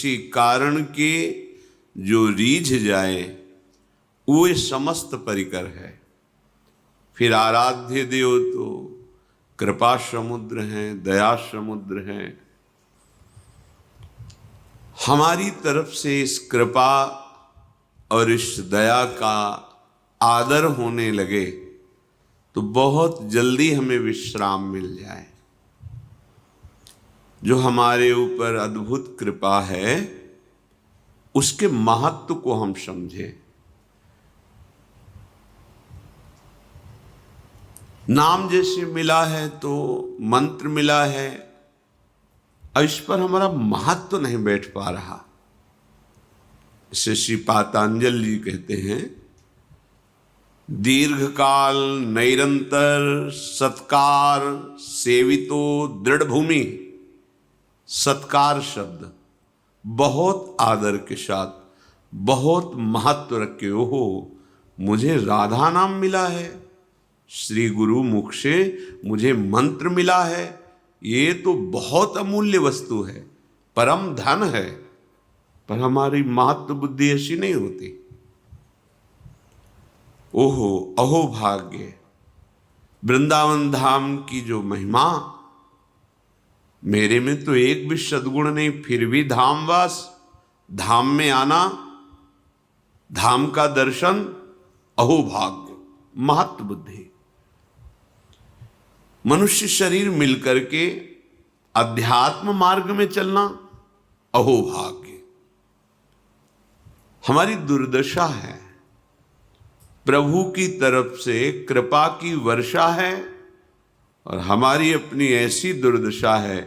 किसी कारण के जो रीझ जाए वो ये समस्त परिकर है। फिर आराध्य देव तो कृपा समुद्र हैं, दया समुद्र हैं। हमारी तरफ से इस कृपा और इस दया का आदर होने लगे तो बहुत जल्दी हमें विश्राम मिल जाए। जो हमारे ऊपर अद्भुत कृपा है उसके महत्व को हम समझें। नाम जैसे मिला है तो मंत्र मिला है, इस पर हमारा महत्व नहीं बैठ पा रहा। इसे श्री पातंजलि जी कहते हैं, दीर्घकाल निरंतर सत्कार सेवितो दृढ़ भूमि। सत्कार शब्द बहुत आदर के साथ बहुत महत्व रखे हो। मुझे राधा नाम मिला है, श्री गुरु मुख से मुझे मंत्र मिला है, ये तो बहुत अमूल्य वस्तु है, परम धन है। पर हमारी महत्व बुद्धि ऐसी नहीं होती। ओहो अहो भाग्य, वृंदावन धाम की जो महिमा, मेरे में तो एक भी सद्गुण नहीं, फिर भी धामवास, धाम में आना, धाम का दर्शन, अहो भाग्य, महत्व बुद्धि। मनुष्य शरीर मिलकर के अध्यात्म मार्ग में चलना, अहो भाग्य। हमारी दुर्दशा है, प्रभु की तरफ से कृपा की वर्षा है और हमारी अपनी ऐसी दुर्दशा है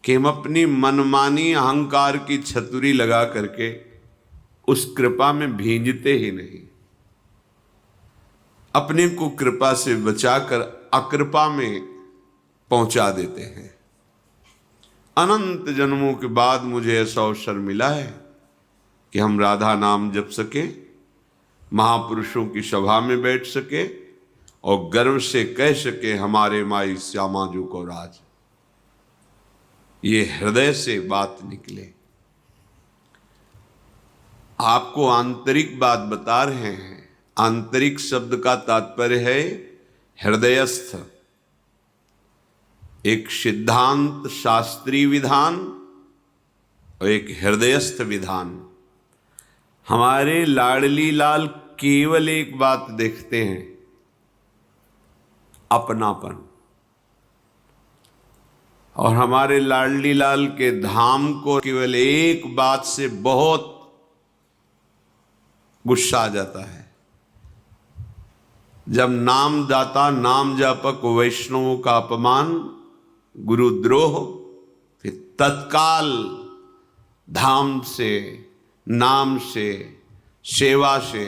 कि हम अपनी मनमानी अहंकार की छतुरी लगा करके उस कृपा में भींजते ही नहीं। अपने को कृपा से बचाकर अकृपा में पहुंचा देते हैं। अनंत जन्मों के बाद मुझे ऐसा अवसर मिला है कि हम राधा नाम जप सके, महापुरुषों की सभा में बैठ सके और गर्व से कह सके, हमारे माई श्यामा जी को राज। ये हृदय से बात निकले। आपको आंतरिक बात बता रहे हैं। आंतरिक शब्द का तात्पर्य है हृदयस्थ। एक सिद्धांत शास्त्रीय विधान और एक हृदयस्थ विधान। हमारे लाडली लाल केवल एक बात देखते हैं, अपनापन। और हमारे लाडली लाल के धाम को केवल एक बात से बहुत गुस्सा आ जाता है, जब नामदाता नाम जापक वैष्णवों का अपमान, गुरुद्रोह, फिर तत्काल धाम से, नाम से, सेवा से,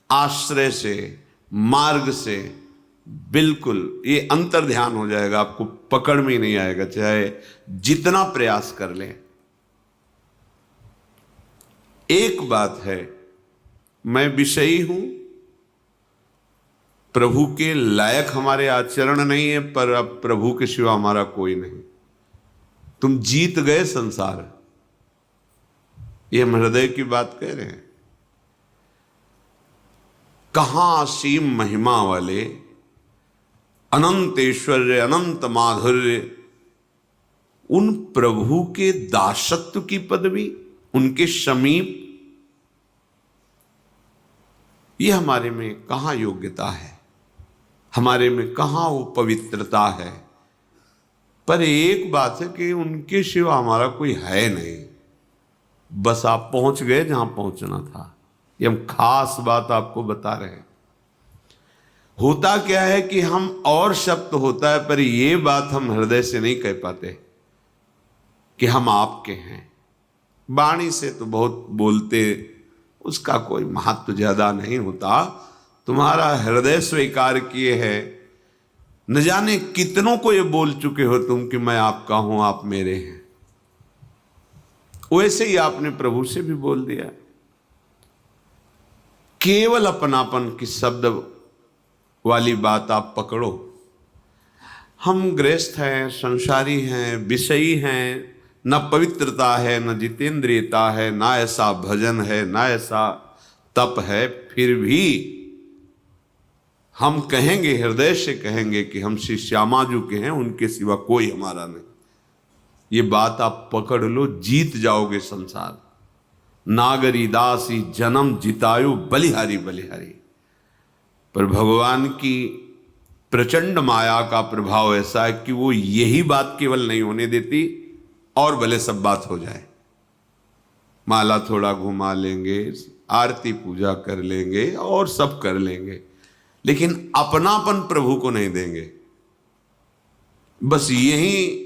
आश्रय से, मार्ग से बिल्कुल ये अंतर ध्यान हो जाएगा। आपको पकड़ में ही नहीं आएगा, चाहे जितना प्रयास कर लें। एक बात है, मैं विषयी हूं, प्रभु के लायक हमारे आचरण नहीं है, पर अब प्रभु के सिवा हमारा कोई नहीं। तुम जीत गए संसार, ये हम हृदय की बात कह रहे हैं। कहां असीम महिमा वाले, अनंत ऐश्वर्य, अनंत माधुर्य, उन प्रभु के दासत्व की पदवी, उनके समीप, ये हमारे में कहां योग्यता है, हमारे में कहां वो पवित्रता है। पर एक बात है कि उनके सिवा हमारा कोई है नहीं। बस आप पहुंच गए जहां पहुंचना था। ये हम खास बात आपको बता रहे हैं। होता क्या है कि हम और शब्द होता है, पर ये बात हम हृदय से नहीं कह पाते कि हम आपके हैं। वाणी से तो बहुत बोलते, उसका कोई महत्व ज्यादा नहीं होता। तुम्हारा हृदय स्वीकार किए है, न जाने कितनों को ये बोल चुके हो तुम कि मैं आपका हूं, आप मेरे हैं। वैसे ही आपने प्रभु से भी बोल दिया। केवल अपनापन की शब्द वाली बात आप पकड़ो। हम गृहस्थ हैं, संसारी हैं, विषयी हैं, न पवित्रता है, न जितेंद्रियता है, ना ऐसा भजन है, ना ऐसा तप है, फिर भी हम कहेंगे, हृदय से कहेंगे कि हम श्री श्यामा जी के हैं, उनके सिवा कोई हमारा नहीं। ये बात आप पकड़ लो, जीत जाओगे संसार। नागरी दासी जन्म जितायु बलिहारी बलिहारी। पर भगवान की प्रचंड माया का प्रभाव ऐसा है कि वो यही बात केवल नहीं होने देती, और भले सब बात हो जाए। माला थोड़ा घुमा लेंगे, आरती पूजा कर लेंगे और सब कर लेंगे, लेकिन अपनापन प्रभु को नहीं देंगे। बस यही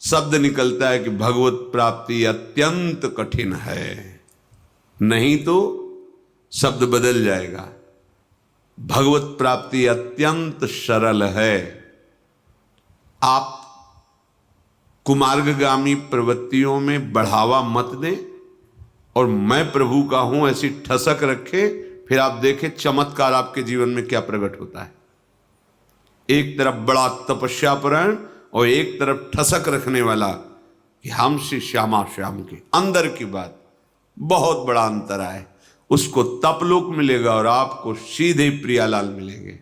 शब्द निकलता है कि भगवत प्राप्ति अत्यंत कठिन है, नहीं तो शब्द बदल जाएगा। भगवत प्राप्ति अत्यंत सरल है। आप कुमार्गगामी प्रवृत्तियों में बढ़ावा मत दें और मैं प्रभु का हूं ऐसी ठसक रखे, फिर आप देखें चमत्कार आपके जीवन में क्या प्रकट होता है। एक तरफ बड़ा तपस्यापरायण और एक तरफ ठसक रखने वाला कि हम श्री श्यामा श्याम के अंदर की बात, बहुत बड़ा अंतर है। उसको तपलोक मिलेगा और आपको सीधे प्रियालाल मिलेंगे।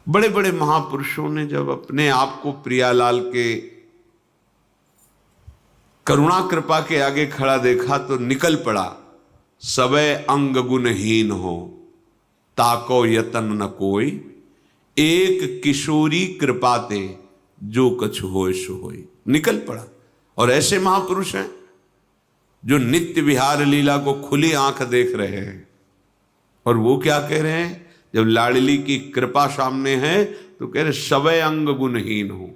बड़े बड़े महापुरुषों ने जब अपने आप को प्रियालाल के करुणा कृपा के आगे खड़ा देखा तो निकल पड़ा, सबे अंग गुणहीन हो ताको यतन न कोई, एक किशोरी कृपाते जो कछु होय सो होय। निकल पड़ा। और ऐसे महापुरुष हैं जो नित्य विहार लीला को खुली आंख देख रहे हैं। और वो क्या कह रहे हैं, जब लाडली की कृपा सामने है तो कह रहे सबे अंग गुणहीन हो।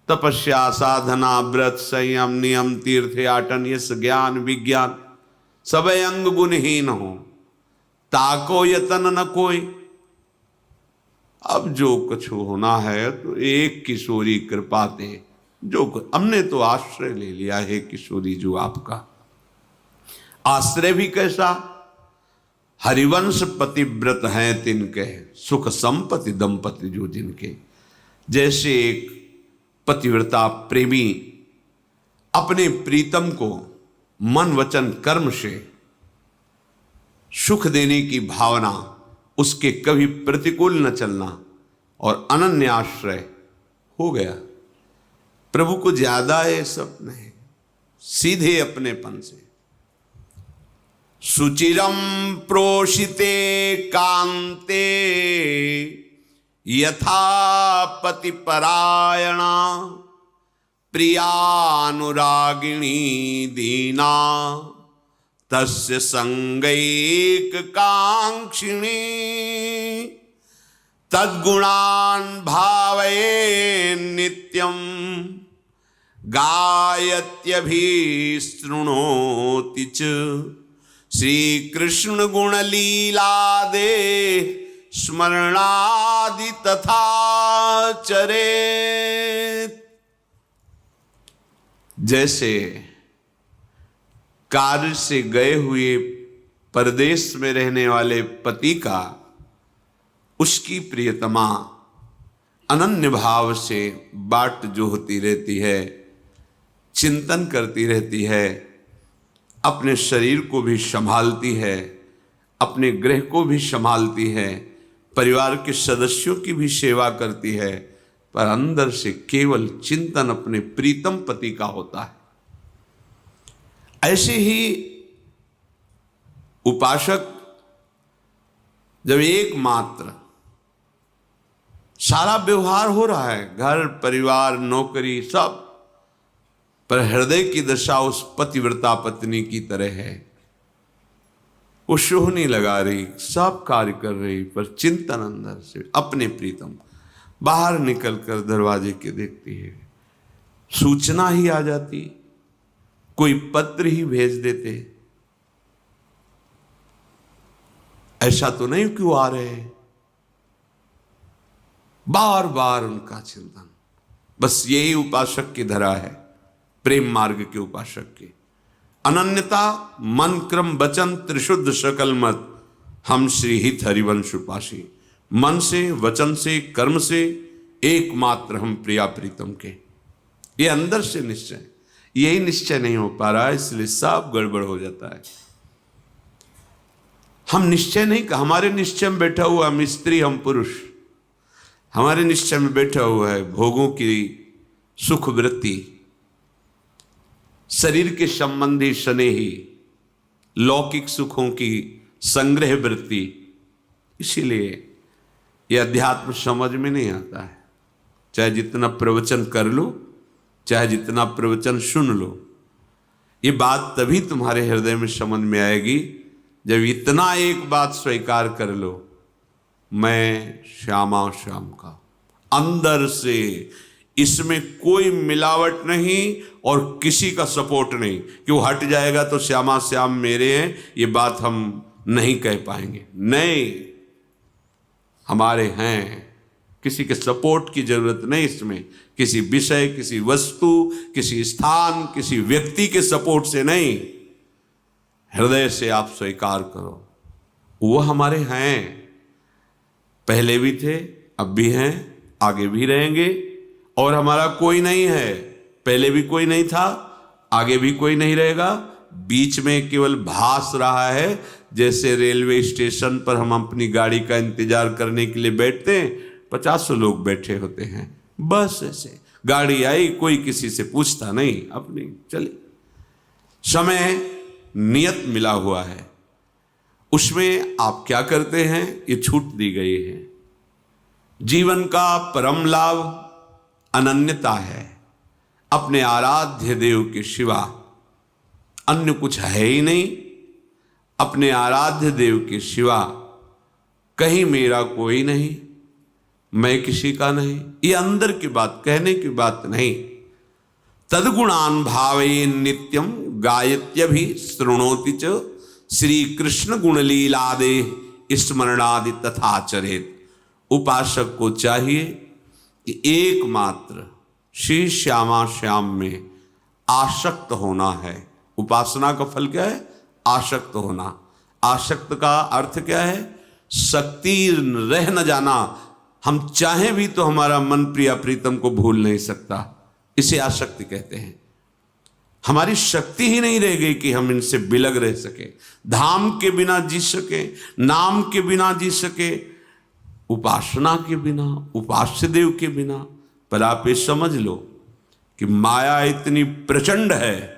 तपस्या, साधना, व्रत, संयम, नियम, तीर्थ आटन, यश, ज्ञान, विज्ञान, सबे अंग गुणहीन हो ताको यतन न कोई। अब जो कुछ होना है तो एक किशोरी कृपा दे, जो हमने तो आश्रय ले लिया है किशोरी जो आपका। आश्रय भी कैसा, हरिवंश पतिव्रत हैं तिनके, सुख संपत्ति दंपति जो जिनके। जैसे एक पतिव्रता प्रेमी अपने प्रीतम को मन वचन कर्म से सुख देने की भावना, उसके कभी प्रतिकूल न चलना और अनन्य आश्रय हो गया। प्रभु को ज्यादा ये सब नहीं, सीधे अपनेपन से। सुचिरम प्रोषिते कांते यथा पति परायणा, प्रियानुरागिणी दीना तस्य संगैक कांक्षिणी, तद्गुणान् भावये नित्यं गायत्यभिशृणोति च, श्री कृष्ण गुण लीला दे स्मरणादि तथा चरेत। जैसे कार्य से गए हुए परदेश में रहने वाले पति का उसकी प्रियतमा अनन्य भाव से बाट जो होती रहती है, चिंतन करती रहती है, अपने शरीर को भी संभालती है, अपने गृह को भी संभालती है, परिवार के सदस्यों की भी सेवा करती है, पर अंदर से केवल चिंतन अपने प्रीतम पति का होता है। ऐसे ही उपासक जब एकमात्र सारा व्यवहार हो रहा है, घर परिवार नौकरी सब, पर हृदय की दशा उस पतिव्रता पत्नी की तरह है। वो शोह नहीं लगा रही, सब कार्य कर रही, पर चिंतन अंदर से अपने प्रीतम। बाहर निकलकर दरवाजे के देखती है, सूचना ही आ जाती, कोई पत्र ही भेज देते, ऐसा तो नहीं क्यों आ रहे हैं। बार बार उनका चिंतन, बस यही उपासक की धरा है, प्रेम मार्ग के उपासक की अनन्यता। मन क्रम वचन त्रिशुद्ध सकल मत, हम श्री हित हरिवंश उपासी। मन से, वचन से, कर्म से एकमात्र हम प्रिया प्रीतम के। ये अंदर से निश्चय, यही निश्चय नहीं हो पा रहा है, इसलिए सब गड़बड़ हो जाता है। हम निश्चय नहीं, हमारे निश्चय में बैठा हुआ हम स्त्री हम पुरुष, हमारे निश्चय में बैठा हुआ है भोगों की सुख वृत्ति, शरीर के संबंधी स्नेही, लौकिक सुखों की संग्रह वृत्ति। इसीलिए यह अध्यात्म समझ में नहीं आता है। चाहे जितना प्रवचन कर लो, चाहे जितना प्रवचन सुन लो, ये बात तभी तुम्हारे हृदय में समझ में आएगी जब इतना एक बात स्वीकार कर लो, मैं श्यामा श्याम का, अंदर से इसमें कोई मिलावट नहीं और किसी का सपोर्ट नहीं कि वो हट जाएगा तो श्यामा श्याम मेरे हैं, ये बात हम नहीं कह पाएंगे। नहीं, हमारे हैं, किसी के सपोर्ट की जरूरत नहीं इसमें, किसी विषय, किसी वस्तु, किसी स्थान, किसी व्यक्ति के सपोर्ट से नहीं, हृदय से आप स्वीकार करो वो हमारे हैं, पहले भी थे, अब भी हैं, आगे भी रहेंगे। और हमारा कोई नहीं है, पहले भी कोई नहीं था, आगे भी कोई नहीं रहेगा, बीच में केवल भास रहा है। जैसे रेलवे स्टेशन पर हम अपनी गाड़ी का इंतजार करने के लिए बैठते हैं, 50 लोग बैठे होते हैं, बस ऐसे गाड़ी आई, कोई किसी से पूछता नहीं, अपनी चले। समय नियत मिला हुआ है, उसमें आप क्या करते हैं ये छूट दी गई है। जीवन का परम लाभ अनन्यता है, अपने आराध्य देव के सिवा अन्य कुछ है ही नहीं। अपने आराध्य देव के सिवा कहीं मेरा कोई नहीं, मैं किसी का नहीं, ये अंदर की बात, कहने की बात नहीं। तद्गुणान भावे नित्यम गायत्यभि शृणोति च श्री कृष्ण गुणलीलादे स्मरणादि तथाचरेत। उपासक को चाहिए कि एकमात्र श्री श्यामा श्याम में आसक्त होना है। उपासना का फल क्या है? आसक्त होना। आसक्त का अर्थ क्या है? शक्ति रह न जाना। हम चाहें भी तो हमारा मन प्रिया प्रीतम को भूल नहीं सकता, इसे आसक्ति कहते हैं। हमारी शक्ति ही नहीं रह गई कि हम इनसे बिलग रह सके, धाम के बिना जी सके, नाम के बिना जी सके, उपासना के बिना, उपास्य देव के बिना। पर आप ये समझ लो कि माया इतनी प्रचंड है,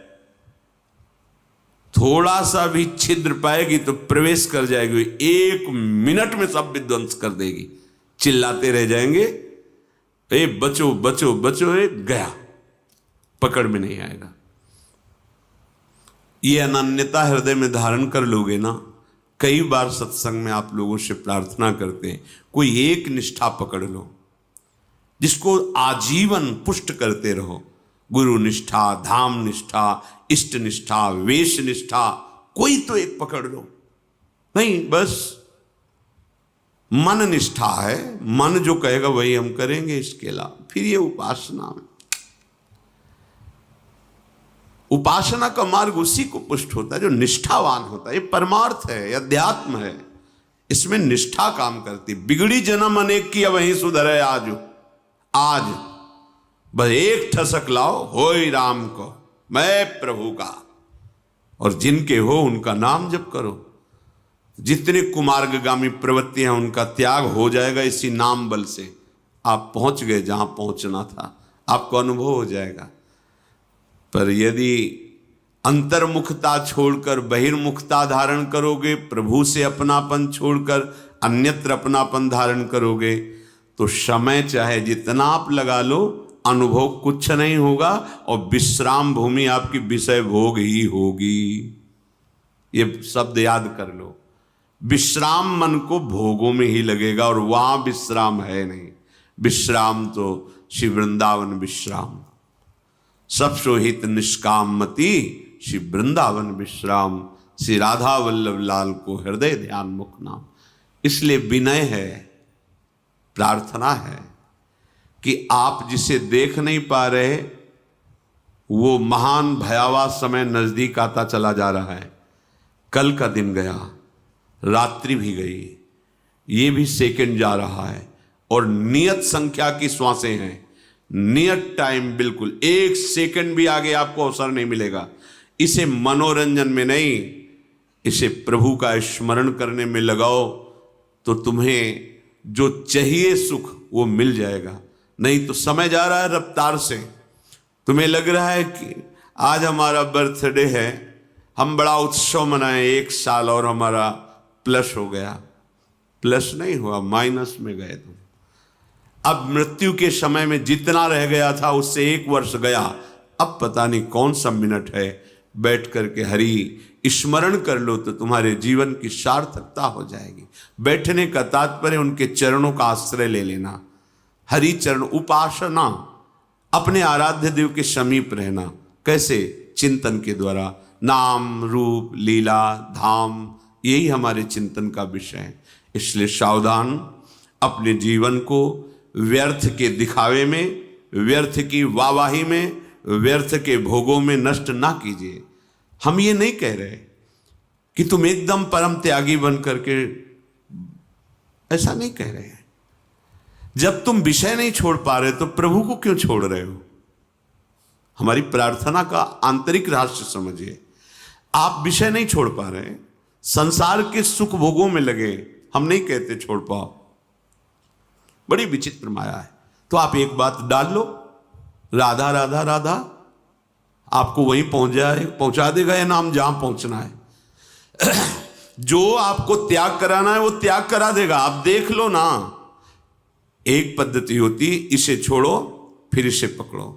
थोड़ा सा भी छिद्र पाएगी तो प्रवेश कर जाएगी, 1 मिनट में सब विध्वंस कर देगी। चिल्लाते रह जाएंगे, ए बचो बचो बचो, ए गया, पकड़ में नहीं आएगा। ये अनन्यता हृदय में धारण कर लोगे ना। कई बार सत्संग में आप लोगों से प्रार्थना करते हैं, कोई एक निष्ठा पकड़ लो जिसको आजीवन पुष्ट करते रहो। गुरु निष्ठा, धाम निष्ठा, इष्ट निष्ठा, वेश निष्ठा, कोई तो एक पकड़ लो। नहीं, बस मन निष्ठा है, मन जो कहेगा वही हम करेंगे, इसके अलावा फिर ये उपासना में, उपासना का मार्ग उसी को पुष्ट होता है जो निष्ठावान होता है। ये परमार्थ है, ये अध्यात्म है, इसमें निष्ठा काम करती। बिगड़ी जन्म अनेक की, अब वहीं सुधरे आज। आज बस एक ठसक लाओ, होय राम को, मैं प्रभु का, और जिनके हो उनका नाम जप करो। जितने कुमार्गगामी प्रवृत्तियां उनका त्याग हो जाएगा इसी नाम बल से। आप पहुंच गए जहां पहुंचना था, आपको अनुभव हो जाएगा। पर यदि अंतर्मुखता छोड़कर बहिर्मुखता धारण करोगे, प्रभु से अपनापन छोड़कर अन्यत्र अपनापन धारण करोगे, तो समय चाहे जितना आप लगा लो, अनुभव कुछ नहीं होगा और विश्राम भूमि आपकी विषय भोग ही होगी। ये शब्द याद कर लो। विश्राम मन को भोगों में ही लगेगा और वहां विश्राम है नहीं। विश्राम तो श्री वृंदावन विश्राम, सब सोहित निष्काम मति श्री वृंदावन विश्राम। श्री राधा वल्लभ लाल को हृदय ध्यान मुख नाम। इसलिए विनय है, प्रार्थना है कि आप जिसे देख नहीं पा रहे, वो महान भयावह समय नजदीक आता चला जा रहा है। कल का दिन गया, रात्रि भी गई, ये भी सेकंड जा रहा है और नियत संख्या की श्वासें हैं। नियत टाइम, बिल्कुल 1 सेकंड भी आगे आपको अवसर नहीं मिलेगा। इसे मनोरंजन में नहीं, इसे प्रभु का स्मरण करने में लगाओ तो तुम्हें जो चाहिए सुख वो मिल जाएगा। नहीं तो समय जा रहा है रफ्तार से। तुम्हें लग रहा है कि आज हमारा बर्थडे है, हम बड़ा उत्सव मनाएं, 1 साल और हमारा प्लस हो गया। प्लस नहीं हुआ, माइनस में गए तुम। अब मृत्यु के समय में जितना रह गया था उससे 1 वर्ष गया। अब पता नहीं कौन सा मिनट है। बैठ करके हरि स्मरण कर लो तो तुम्हारे जीवन की सार्थकता हो जाएगी। बैठने का तात्पर्य उनके चरणों का आश्रय ले लेना। हरि चरण उपासना, अपने आराध्य देव के समीप रहना। कैसे? चिंतन के द्वारा। नाम रूप लीला धाम, यही हमारे चिंतन का विषय है। इसलिए सावधान, अपने जीवन को व्यर्थ के दिखावे में, व्यर्थ की वाहवाही में, व्यर्थ के भोगों में नष्ट ना कीजिए। हम ये नहीं कह रहे कि तुम एकदम परम त्यागी बन करके, ऐसा नहीं कह रहे हैं। जब तुम विषय नहीं छोड़ पा रहे तो प्रभु को क्यों छोड़ रहे हो? हमारी प्रार्थना का आंतरिक रहस्य समझिए। आप विषय नहीं छोड़ पा रहे, संसार के सुख भोगों में लगे, हम नहीं कहते छोड़ पाओ, बड़ी विचित्र माया है। तो आप एक बात डाल लो, राधा राधा राधा, आपको वहीं पहुंचा देगा ये नाम जहां पहुंचना है। जो आपको त्याग कराना है वो त्याग करा देगा। आप देख लो ना। एक पद्धति होती, इसे छोड़ो फिर इसे पकड़ो।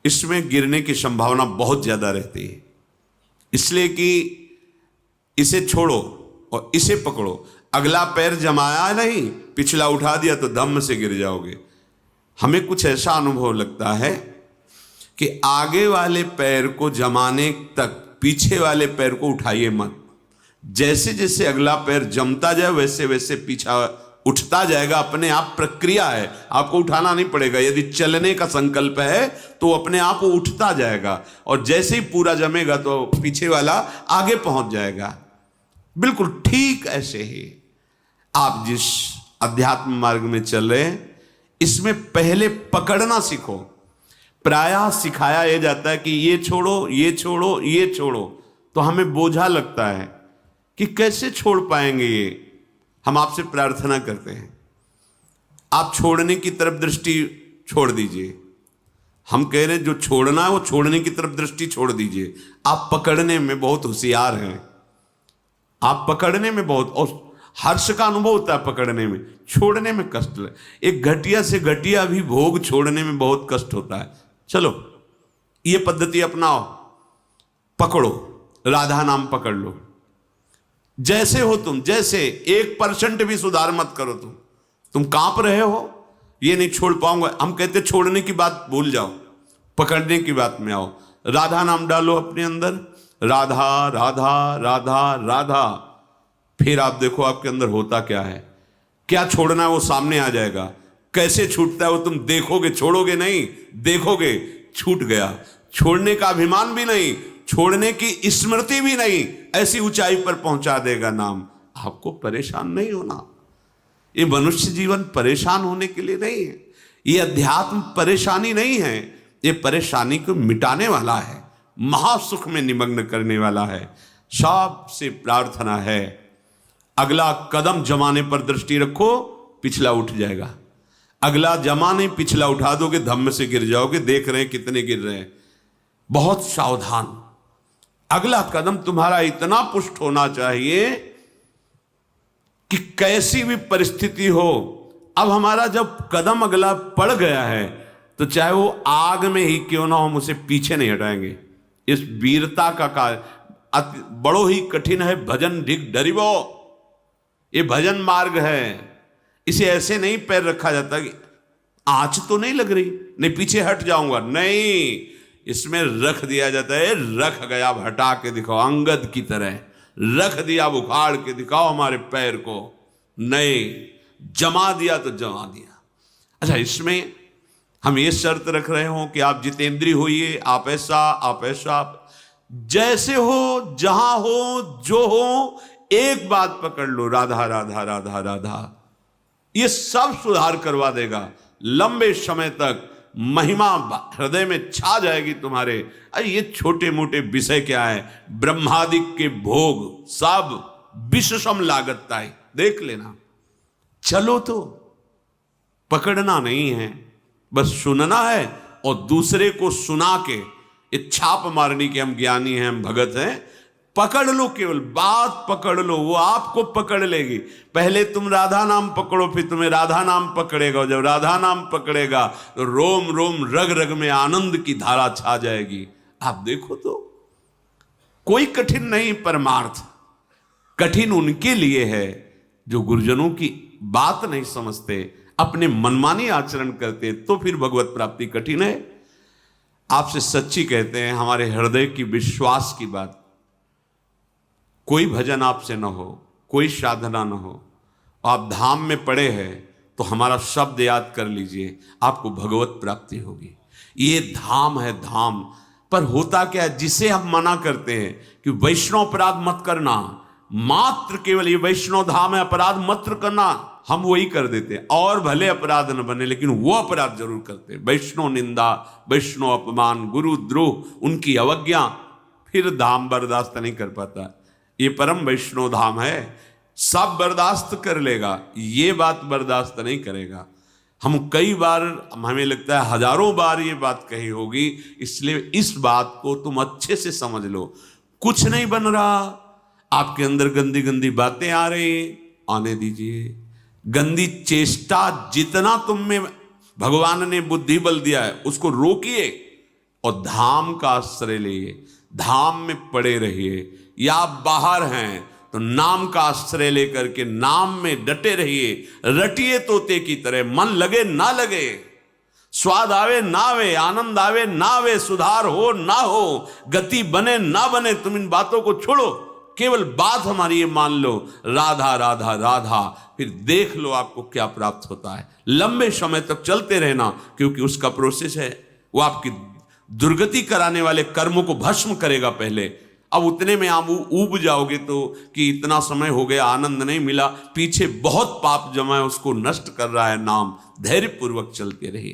इसमें गिरने की संभावना बहुत ज्यादा रहती है, इसलिए कि इसे छोड़ो और इसे पकड़ो। अगला पैर जमाया नहीं, पिछला उठा दिया तो धम्म से गिर जाओगे। हमें कुछ ऐसा अनुभव लगता है कि आगे वाले पैर को जमाने तक पीछे वाले पैर को उठाइए मत। जैसे जैसे अगला पैर जमता जाए वैसे वैसे पीछा उठता जाएगा। अपने आप प्रक्रिया है, आपको उठाना नहीं पड़ेगा। यदि चलने का संकल्प है तो अपने आप वो उठता जाएगा, और जैसे ही पूरा जमेगा तो पीछे वाला आगे पहुंच जाएगा। बिल्कुल ठीक ऐसे ही आप जिस अध्यात्म मार्ग में चल रहे हैं, इसमें पहले पकड़ना सीखो। प्रायः सिखाया यह जाता है कि ये छोड़ो, ये छोड़ो, ये छोड़ो, तो हमें बोझा लगता है कि कैसे छोड़ पाएंगे ये। हम आपसे प्रार्थना करते हैं, आप छोड़ने की तरफ दृष्टि छोड़ दीजिए। हम कह रहे हैं जो छोड़ना है वो छोड़ने की तरफ दृष्टि छोड़ दीजिए। आप पकड़ने में बहुत होशियार हैं, आप पकड़ने में बहुत, और हर्ष का अनुभव होता है पकड़ने में, छोड़ने में कष्ट है। एक घटिया से घटिया भी भोग छोड़ने में बहुत कष्ट होता है। चलो ये पद्धति अपनाओ, पकड़ो, राधा नाम पकड़ लो। जैसे हो तुम, जैसे 1% भी सुधार मत करो। तुम कांप रहे हो, ये नहीं छोड़ पाऊंगा। हम कहते छोड़ने की बात भूल जाओ, पकड़ने की बात में आओ। राधा नाम डालो अपने अंदर, राधा राधा राधा राधा। फिर आप देखो आपके अंदर होता क्या है। क्या छोड़ना है वो सामने आ जाएगा। कैसे छूटता है वो तुम देखोगे, छोड़ोगे नहीं, देखोगे छूट गया। छोड़ने का अभिमान भी नहीं, छोड़ने की स्मृति भी नहीं, ऐसी ऊंचाई पर पहुंचा देगा नाम। आपको परेशान नहीं होना। ये मनुष्य जीवन परेशान होने के लिए नहीं है, ये अध्यात्म परेशानी नहीं है, ये परेशानी को मिटाने वाला है, महासुख में निमग्न करने वाला है। सबसे प्रार्थना है, अगला कदम जमाने पर दृष्टि रखो, पिछला उठ जाएगा। अगला जमा नहीं, पिछला उठा दोगे धम्म से गिर जाओगे। देख रहे हैं कितने गिर रहे हैं। बहुत सावधान। अगला कदम तुम्हारा इतना पुष्ट होना चाहिए कि कैसी भी परिस्थिति हो, अब हमारा जब कदम अगला पड़ गया है तो चाहे वो आग में ही क्यों ना हो, हम उसे पीछे नहीं हटाएंगे। इस वीरता का कार्य बड़ो ही कठिन है। भजन ढिक डरिबो, ये भजन मार्ग है। इसे ऐसे नहीं पैर रखा जाता कि आंच तो नहीं लग रही, नहीं पीछे हट जाऊंगा, नहीं, इसमें रख दिया जाता है। रख गया, अब हटा के दिखाओ, अंगद की तरह रख दिया, उखाड़ के दिखाओ हमारे पैर को। नहीं, जमा दिया तो जमा दिया। अच्छा, इसमें हम ये शर्त रख रहे हो कि आप जितेंद्रिय होइए, आप ऐसा, आप ऐसा, जैसे हो, जहां हो, जो हो, एक बात पकड़ लो, राधा राधा राधा राधा। ये सब सुधार करवा देगा। लंबे समय तक महिमा हृदय में छा जाएगी तुम्हारे। अरे ये छोटे मोटे विषय क्या है, ब्रह्मादिक के भोग सब विषम लागतता है, देख लेना। चलो तो पकड़ना नहीं है, बस सुनना है और दूसरे को सुना के ये छाप मारनी कि हम ज्ञानी हैं, हम भगत हैं। पकड़ लो, केवल बात पकड़ लो, वो आपको पकड़ लेगी। पहले तुम राधा नाम पकड़ो, फिर तुम्हें राधा नाम पकड़ेगा, और जब राधा नाम पकड़ेगा तो रोम रोम रग रग में आनंद की धारा छा जाएगी। आप देखो तो कोई कठिन नहीं परमार्थ, कठिन उनके लिए है जो गुरुजनों की बात नहीं समझते, अपने मनमानी आचरण करते, तो फिर भगवत प्राप्ति कठिन है। आपसे सच्ची कहते हैं, हमारे हृदय की विश्वास की बात, कोई भजन आपसे न हो, कोई साधना न हो, आप धाम में पड़े हैं तो हमारा शब्द याद कर लीजिए, आपको भगवत प्राप्ति होगी। ये धाम है, धाम। पर होता क्या है, जिसे हम मना करते हैं कि वैष्णव अपराध मत करना, मात्र केवल ये वैष्णव धाम है, अपराध मत करना, हम वही कर देते हैं। और भले अपराध न बने, लेकिन वो अपराध जरूर करते हैं। वैष्णव निंदा, वैष्णव अपमान, गुरु द्रोह, उनकी अवज्ञा, फिर धाम बर्दाश्त नहीं कर पाता। ये परम वैष्णव धाम है, सब बर्दाश्त कर लेगा, ये बात बर्दाश्त नहीं करेगा। हम कई बार, हमें लगता है हजारों बार ये बात कही होगी, इसलिए इस बात को तुम अच्छे से समझ लो। कुछ नहीं बन रहा, आपके अंदर गंदी गंदी बातें आ रही, आने दीजिए। गंदी चेष्टा जितना तुम में भगवान ने बुद्धि बल दिया है उसको रोकिए और धाम का आश्रय लिए, धाम में पड़े रहिए। या आप बाहर हैं तो नाम का आश्रय लेकर के नाम में डटे रहिए, रटिए तोते की तरह, मन लगे ना लगे, स्वाद आवे ना आवे, आनंद आवे ना आवे, सुधार हो ना हो, गति बने ना बने, तुम इन बातों को छोड़ो, केवल बात हमारी ये मान लो, राधा राधा राधा, फिर देख लो आपको क्या प्राप्त होता है। लंबे समय तक चलते रहना, क्योंकि उसका प्रोसेस है, वो आपकी दुर्गति कराने वाले कर्मों को भस्म करेगा पहले। अब उतने में आप ऊब जाओगे तो कि इतना समय हो गया, आनंद नहीं मिला, पीछे बहुत पाप जमा है, उसको नष्ट कर रहा है नाम। धैर्य पूर्वक चलते रहिए।